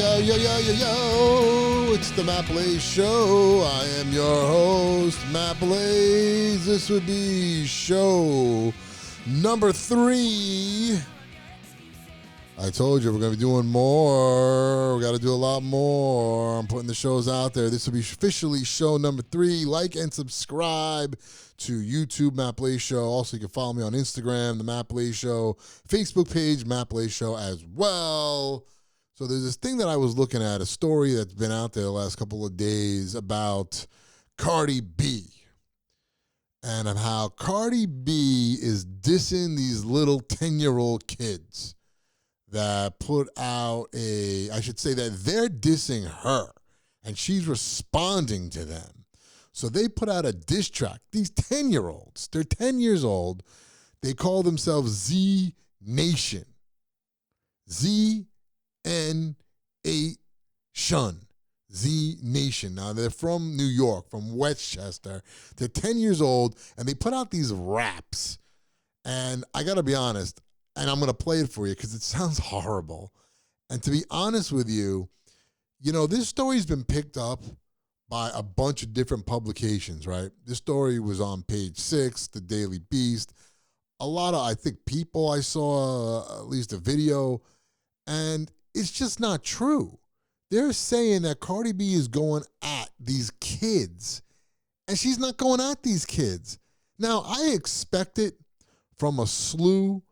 Yo, it's the Matt Blaze Show. I am your host, Matt Blaze. This would be show number 3. I told you we're going to be doing more. We got to do a lot more. I'm putting the shows out there. This will be officially show number 3. Like and subscribe to YouTube, Matt Blaze Show. Also, you can follow me on Instagram, the Matt Blaze Show, Facebook page, Matt Blaze Show as well. So there's this thing that I was looking at, a story that's been out there the last couple of days about Cardi B. And of how Cardi B is dissing these little 10-year-old kids that put out I should say that they're dissing her, and she's responding to them. So they put out a diss track. These 10-year-olds, they're 10 years old. They call themselves Z Nation. Z N8 Shun. Z Nation. Now, they're from New York, from Westchester. They're 10 years old, and they put out these raps. And I got to be honest, and I'm going to play it for you because it sounds horrible. And to be honest with you, this story's been picked up by a bunch of different publications, right? This story was on page 6, the Daily Beast. A lot of, I think, people I saw, at least a video, and it's just not true. They're saying that Cardi B is going at these kids, and she's not going at these kids. Now, I expect it from a slew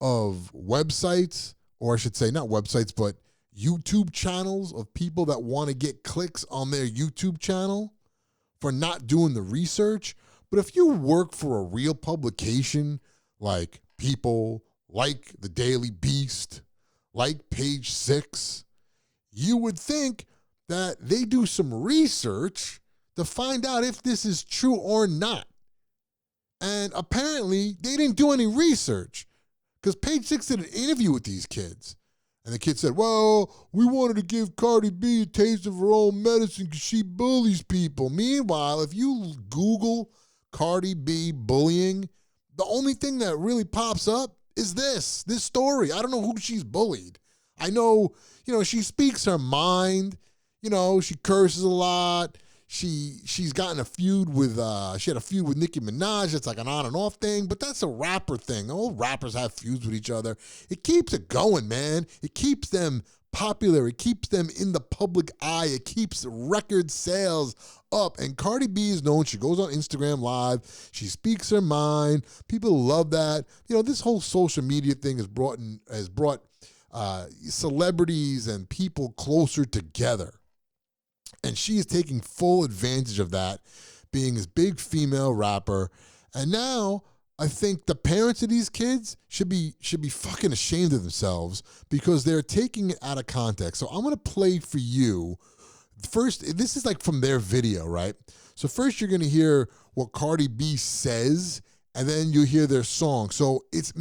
of websites, or I should say not websites, but YouTube channels of people that want to get clicks on their YouTube channel for not doing the research. But if you work for a real publication like People, like the Daily Beast, like page 6, you would think that they do some research to find out if this is true or not. And apparently they didn't do any research, because page 6 did an interview with these kids. And the kid said, well, we wanted to give Cardi B a taste of her own medicine because she bullies people. Meanwhile, if you Google Cardi B bullying, the only thing that really pops up is this story. I don't know who she's bullied. I know, she speaks her mind. She curses a lot. She's gotten a feud with, she had a feud with Nicki Minaj. It's like an on and off thing, but that's a rapper thing. All rappers have feuds with each other. It keeps it going, man. It keeps them popular. It keeps them in the public eye. It keeps record sales up. And Cardi B is known. She goes on Instagram Live. She speaks her mind. People love that. This whole social media thing has brought celebrities and people closer together. And she is taking full advantage of that, being this big female rapper. And now I think the parents of these kids should be fucking ashamed of themselves, because they're taking it out of context. So I'm going to play for you. First, this is like from their video, right? So first you're going to hear what Cardi B says, and then you hear their song. So it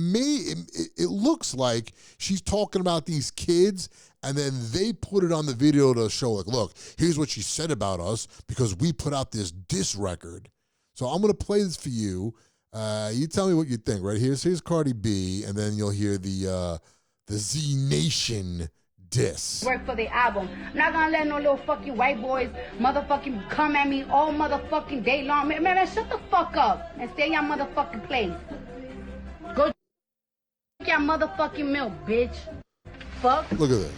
looks like she's talking about these kids, and then they put it on the video to show, like, look, here's what she said about us because we put out this diss record. So I'm going to play this for you. You tell me what you think, right? Here's Cardi B, and then you'll hear the Z Nation diss. Work for the album. I'm not gonna let no little fucking white boys motherfucking come at me all motherfucking day long. Man, shut the fuck up and stay in your motherfucking place. Go drink your motherfucking milk, bitch. Fuck. Look at this.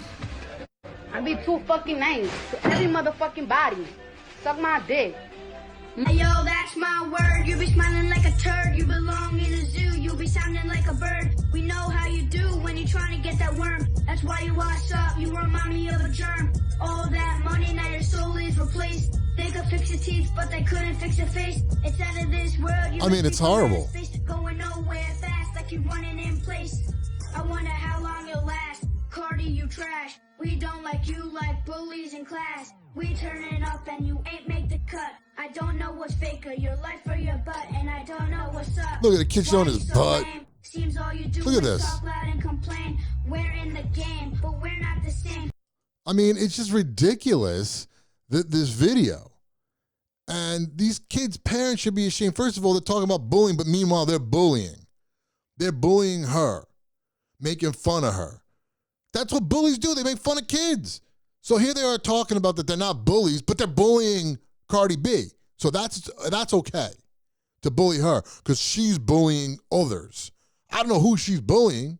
I be too fucking nice to every motherfucking body. Suck my dick. Yo, that's my word. You be smiling like a turd. You belong in a zoo. You be sounding like a bird. We know how you do when you're trying to get that worm. That's why you wash up. You remind me of a germ. All that money, now your soul is replaced. They could fix your teeth, but they couldn't fix your face. It's out of this world. I mean, it's horrible. Going nowhere fast, like you running in place. I wonder how long you'll last. Cardi, you trash. We don't like you like bullies in class. We turn it up and you ain't make the cut. I don't know what's faker, your life or your butt, and I don't know what's up. Look at the kid showing his butt. Seems all you do Look at this. Talk loud and complain. We're in the game, but we're not the same. I mean, it's just ridiculous, this video. And these kids' parents should be ashamed. First of all, they're talking about bullying, but meanwhile, they're bullying. They're bullying her, making fun of her. That's what bullies do. They make fun of kids. So here they are talking about that they're not bullies, but they're bullying Cardi B. So that's okay to bully her because she's bullying others. I don't know who she's bullying.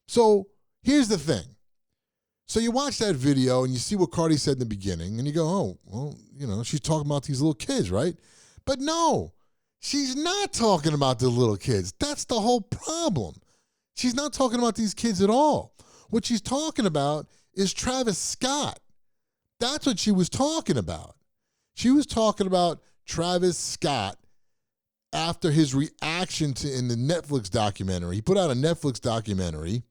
So here's the thing. So you watch that video and you see what Cardi said in the beginning and you go, oh, well, you know, she's talking about these little kids, right? But no, she's not talking about the little kids. That's the whole problem. She's not talking about these kids at all. What she's talking about is Travis Scott. That's what she was talking about. She was talking about Travis Scott after his reaction to in the Netflix documentary. He put out a Netflix documentary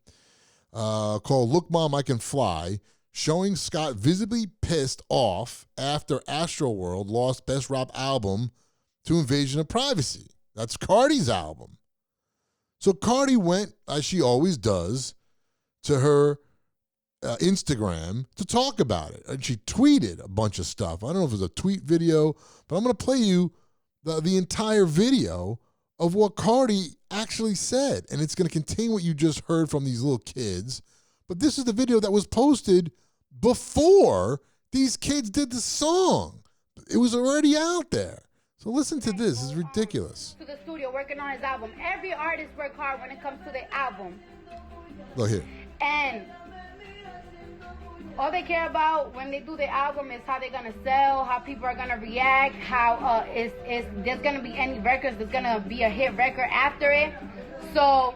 called Look, Mom, I Can Fly, showing Scott visibly pissed off after Astroworld lost Best Rap Album to Invasion of Privacy. That's Cardi's album. So Cardi went, as she always does, to her Instagram to talk about it. And she tweeted a bunch of stuff. I don't know if it was a tweet video, but I'm going to play you the entire video of what Cardi actually said. And it's going to contain what you just heard from these little kids. But this is the video that was posted before these kids did the song. It was already out there. So listen to this. It's ridiculous. To the studio working on his album. Every artist work hard when it comes to their album. Look here. And all they care about when they do the album is how they're gonna sell, how people are gonna react, how is there's gonna be any records, there's gonna be a hit record after it. So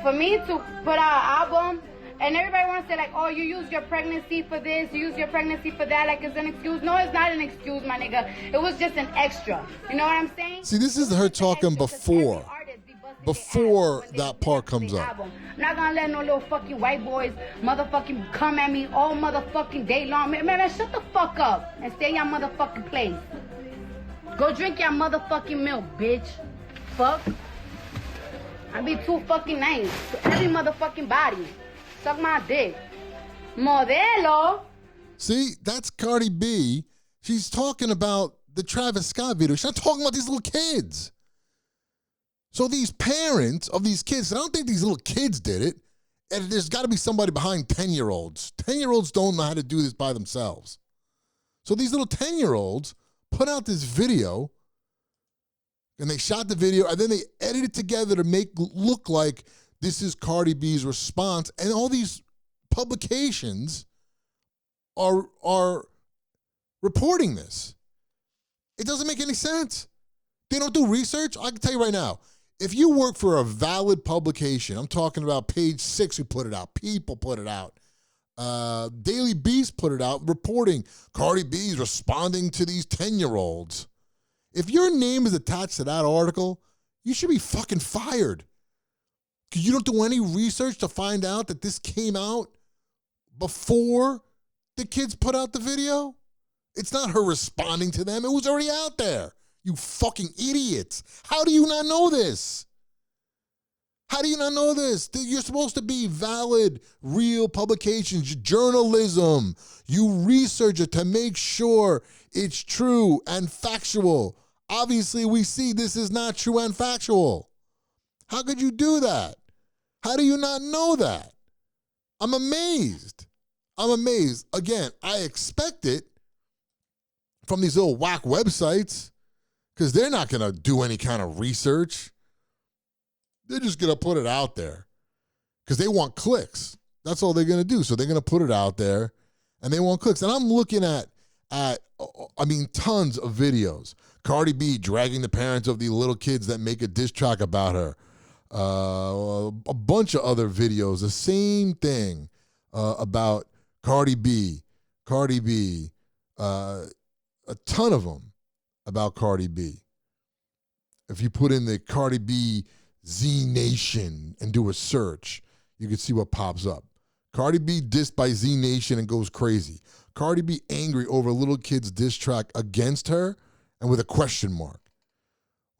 for me to put out an album, and everybody wants to say like, oh, you use your pregnancy for this, you use your pregnancy for that, like it's an excuse. No, it's not an excuse, my nigga. It was just an extra. You know what I'm saying? See, this is her talking before that part comes up. I'm not gonna let no little fucking white boys motherfucking come at me all motherfucking day long. Man, shut the fuck up and stay in your motherfucking place. Go drink your motherfucking milk, bitch. Fuck. I be too fucking nice to every motherfucking body. Suck my dick. Modelo. See, that's Cardi B. She's talking about the Travis Scott video. She's not talking about these little kids. So these parents of these kids, I don't think these little kids did it. And there's got to be somebody behind 10-year-olds. 10-year-olds don't know how to do this by themselves. So these little 10-year-olds put out this video, and they shot the video, and then they edited it together to make look like this is Cardi B's response. And all these publications are reporting this. It doesn't make any sense. They don't do research. I can tell you right now, if you work for a valid publication, I'm talking about Page 6 who put it out, People put it out, Daily Beast put it out, reporting Cardi B's responding to these 10-year-olds. If your name is attached to that article, you should be fucking fired. Because you don't do any research to find out that this came out before the kids put out the video. It's not her responding to them. It was already out there. You fucking idiots. How do you not know this? How do you not know this? You're supposed to be valid, real publications, journalism. You research it to make sure it's true and factual. Obviously, we see this is not true and factual. How could you do that? How do you not know that? I'm amazed. I'm amazed. Again, I expect it from these little whack websites, because they're not going to do any kind of research. They're just going to put it out there because they want clicks. That's all they're going to do. So they're going to put it out there and they want clicks. And I'm looking at tons of videos. Cardi B dragging the parents of the little kids that make a diss track about her. A bunch of other videos. The same thing about Cardi B. A ton of them about Cardi B. If you put in the Cardi B Z Nation and do a search, you can see what pops up. Cardi B dissed by Z Nation and goes crazy. Cardi B angry over little kids diss track against her and with a question mark.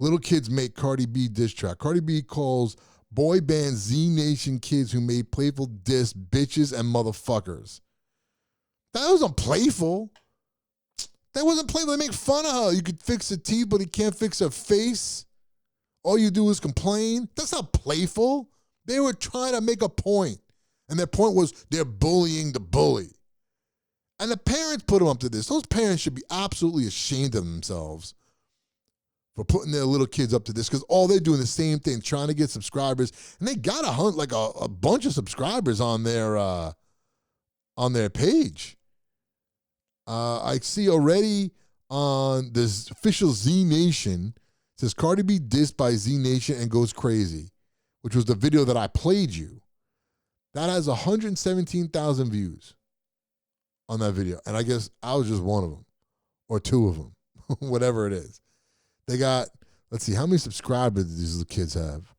Little kids make Cardi B diss track. Cardi B calls boy band Z Nation kids who made playful diss bitches and motherfuckers. That wasn't playful. That wasn't playful. They make fun of her. You could fix her teeth, but he can't fix her face. All you do is complain. That's not playful. They were trying to make a point. And their point was they're bullying the bully. And the parents put them up to this. Those parents should be absolutely ashamed of themselves for putting their little kids up to this, because all they're doing the same thing, trying to get subscribers. And they got a bunch of subscribers on their page. I see already on this official Z Nation, says Cardi B dissed by Z Nation and goes crazy, which was the video that I played you. That has 117,000 views on that video. And I guess I was just one of them or two of them, whatever it is. They got, let's see, how many subscribers do these little kids have?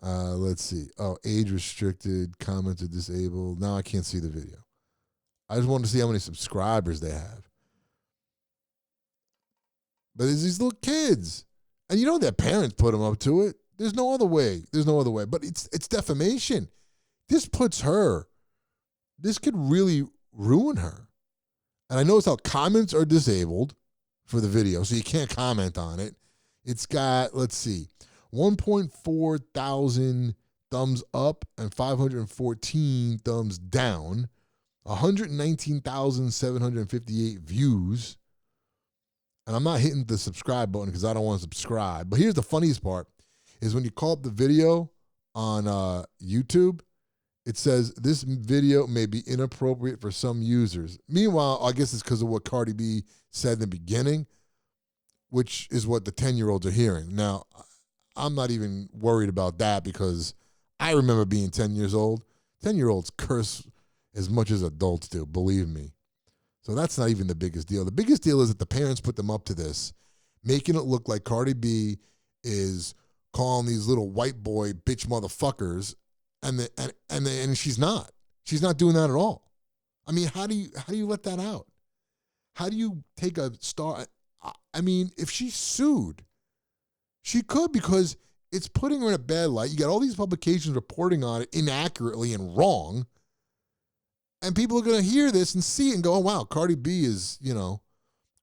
Let's see. Oh, age restricted, commented disabled. Now I can't see the video. I just wanted to see how many subscribers they have. But it's these little kids. And you know their parents put them up to it. There's no other way. There's no other way. But it's defamation. This puts her, this could really ruin her. And I notice how comments are disabled for the video, so you can't comment on it. It's got, let's see, 1.4 thousand thumbs up and 514 thumbs down, 119,758 views. And I'm not hitting the subscribe button because I don't want to subscribe. But here's the funniest part, is when you call up the video on YouTube, it says this video may be inappropriate for some users. Meanwhile, I guess it's because of what Cardi B said in the beginning, which is what the 10-year-olds are hearing. Now, I'm not even worried about that because I remember being 10 years old. 10-year-olds curse as much as adults do, believe me. So that's not even the biggest deal. The biggest deal is that the parents put them up to this, making it look like Cardi B is calling these little white boy bitch motherfuckers, and she's not. She's not doing that at all. I mean, how do you let that out? How do you take a star? I mean, if she sued, she could, because it's putting her in a bad light. You got all these publications reporting on it inaccurately and wrong. And people are going to hear this and see it and go, oh, wow, Cardi B is,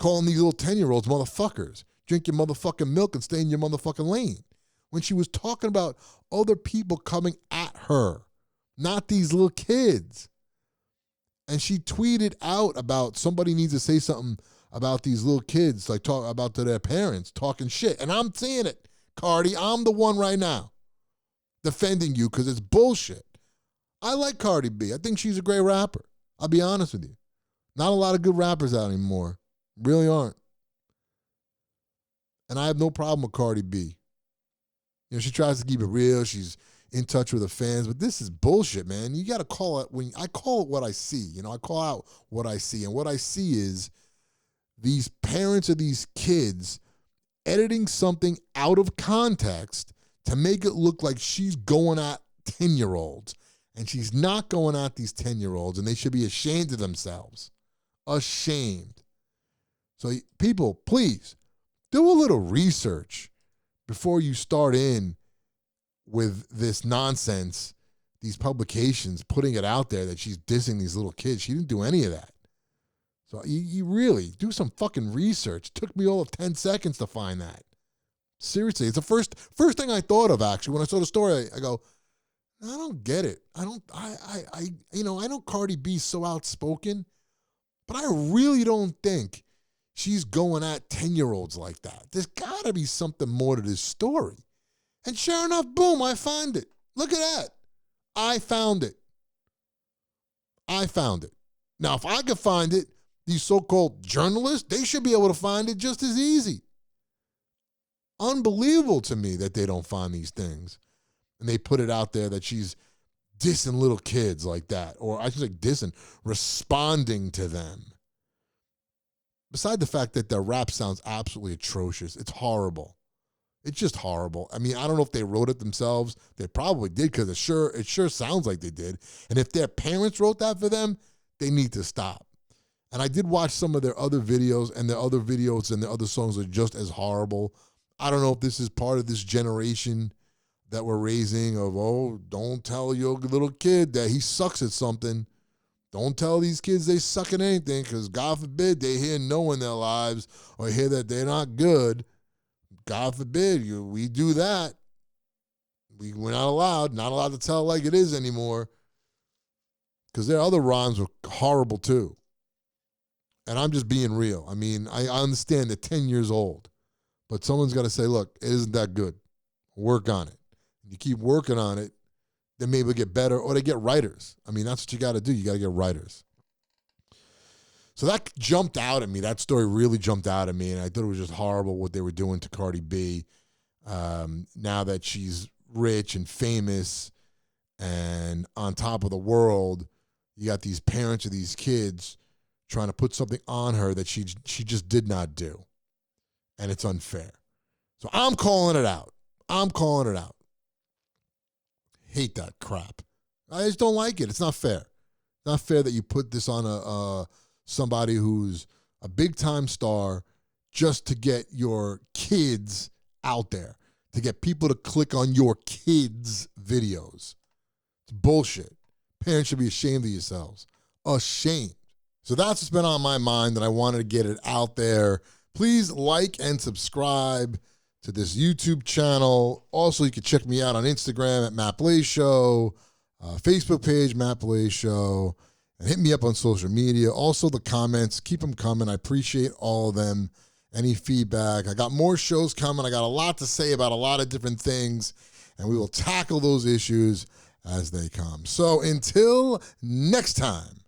calling these little 10-year-olds motherfuckers. Drink your motherfucking milk and stay in your motherfucking lane. When she was talking about other people coming at her, not these little kids. And she tweeted out about somebody needs to say something about these little kids, like talk about to their parents, talking shit. And I'm seeing it, Cardi. I'm the one right now defending you because it's bullshit. I like Cardi B. I think she's a great rapper. I'll be honest with you. Not a lot of good rappers out anymore. Really aren't. And I have no problem with Cardi B. She tries to keep it real. She's in touch with her fans. But this is bullshit, man. You got to call it I call it what I see. I call out what I see. And what I see is these parents of these kids editing something out of context to make it look like she's going at 10-year-olds. And she's not going at these 10-year-olds, and they should be ashamed of themselves. Ashamed. So people, please, do a little research before you start in with this nonsense, these publications, putting it out there that she's dissing these little kids. She didn't do any of that. So you really do some fucking research. It took me all of 10 seconds to find that. Seriously, it's the first thing I thought of, actually. When I saw the story, I go, I don't get it. I know Cardi B's so outspoken, but I really don't think she's going at 10-year-olds like that. There's got to be something more to this story. And sure enough, boom, I find it. Look at that. I found it. Now, if I could find it, these so-called journalists, they should be able to find it just as easy. Unbelievable to me that they don't find these things. And they put it out there that she's dissing little kids like that. Or I should say dissing, responding to them. Beside the fact that their rap sounds absolutely atrocious. It's horrible. It's just horrible. I mean, I don't know if they wrote it themselves. They probably did, because it sure sounds like they did. And if their parents wrote that for them, they need to stop. And I did watch some of their other videos, and their other videos and their other songs are just as horrible. I don't know if this is part of this generation that we're raising of, oh, don't tell your little kid that he sucks at something. Don't tell these kids they suck at anything, because God forbid they hear no in their lives or hear that they're not good. God forbid we do that. We're not allowed to tell it like it is anymore. because their other rhymes were horrible too. And I'm just being real. I mean, I understand they're 10 years old, but someone's got to say, look, it isn't that good. Work on it. You keep working on it, then maybe it'll get better, or they get writers. I mean, that's what you got to do. You got to get writers. So that jumped out at me. That story really jumped out at me, and I thought it was just horrible what they were doing to Cardi B. Now that she's rich and famous and on top of the world, you got these parents of these kids trying to put something on her that she just did not do. And it's unfair. So I'm calling it out. I'm calling it out. Hate that crap. I just don't like it. It's not fair. It's not fair that you put this on somebody who's a big-time star just to get your kids out there, to get people to click on your kids' videos. It's bullshit. Parents should be ashamed of yourselves. Ashamed. So that's what's been on my mind, and I wanted to get it out there. Please like and subscribe to this YouTube channel. Also, you can check me out on Instagram at Matt Blaze Show, Facebook page, Matt Blaze Show, and hit me up on social media. Also, the comments, keep them coming. I appreciate all of them. Any feedback. I got more shows coming. I got a lot to say about a lot of different things, and we will tackle those issues as they come. So until next time.